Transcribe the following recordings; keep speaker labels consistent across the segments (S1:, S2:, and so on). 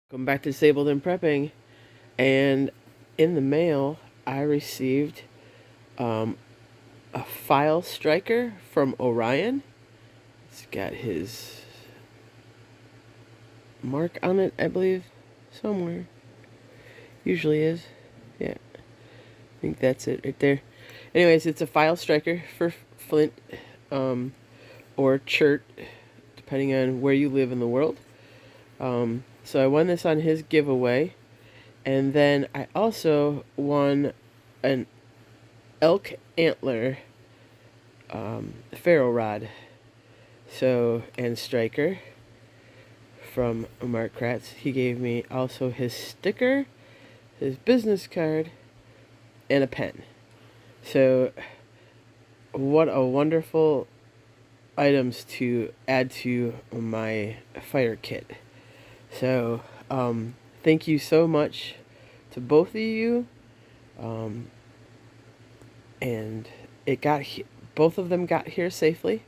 S1: Welcome back to Disabled and Prepping. And in the mail, I received a file striker from Orion. It's got his mark on it, I believe, somewhere. Usually is. Yeah, I think that's it right there. Anyways, it's a file striker for Flint or Chert, depending on where you live in the world. So I won this on his giveaway. And then I also won an elk antler ferro rod. And striker from Mark Kratz. He gave me also his sticker, his business card, and a pen. So what a wonderful items to add to my fire kit. So thank you so much to both of you. And both of them got here safely.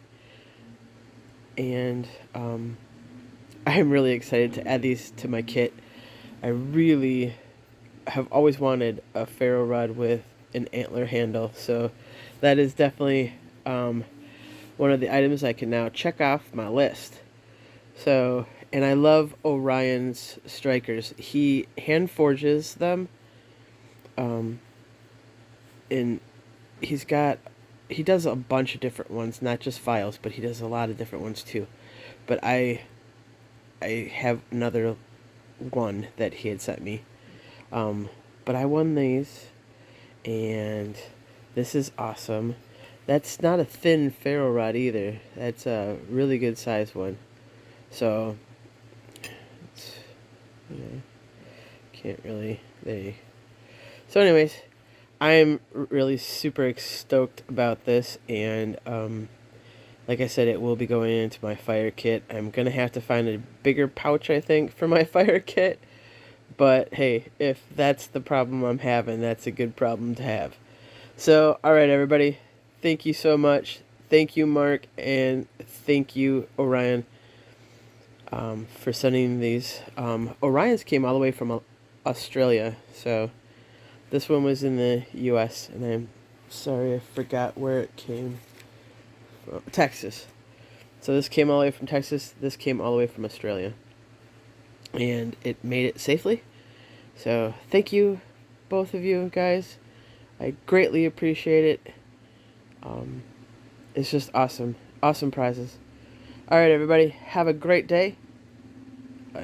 S1: And I'm really excited to add these to my kit. I really have always wanted a ferro rod with an antler handle, so that is definitely one of the items I can now check off my list. So, and I love Orion's strikers. He hand forges them, and he does a bunch of different ones, not just files, but he does a lot of different ones too. But I have another one that he had sent me. But I won these, and this is awesome. That's not a thin ferro rod either. That's a really good size one. So, can't really, So anyways, I'm really super stoked about this, and like I said, it will be going into my fire kit. I'm going to have to find a bigger pouch, I think, for my fire kit. But hey, if that's the problem I'm having, that's a good problem to have. So, alright everybody, thank you so much. Thank you, Mark, and thank you, Orion, for sending these. Orion's came all the way from Australia, so this one was in the U.S., and I'm sorry I forgot where it came from. Texas. So this came all the way from Texas, this came all the way from Australia. And it made it safely. So thank you, both of you guys. I greatly appreciate it. It's just awesome. Awesome prizes. Alright everybody, have a great day.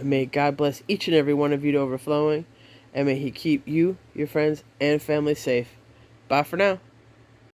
S1: May God bless each and every one of you to overflowing. And may He keep you, your friends, and family safe. Bye for now.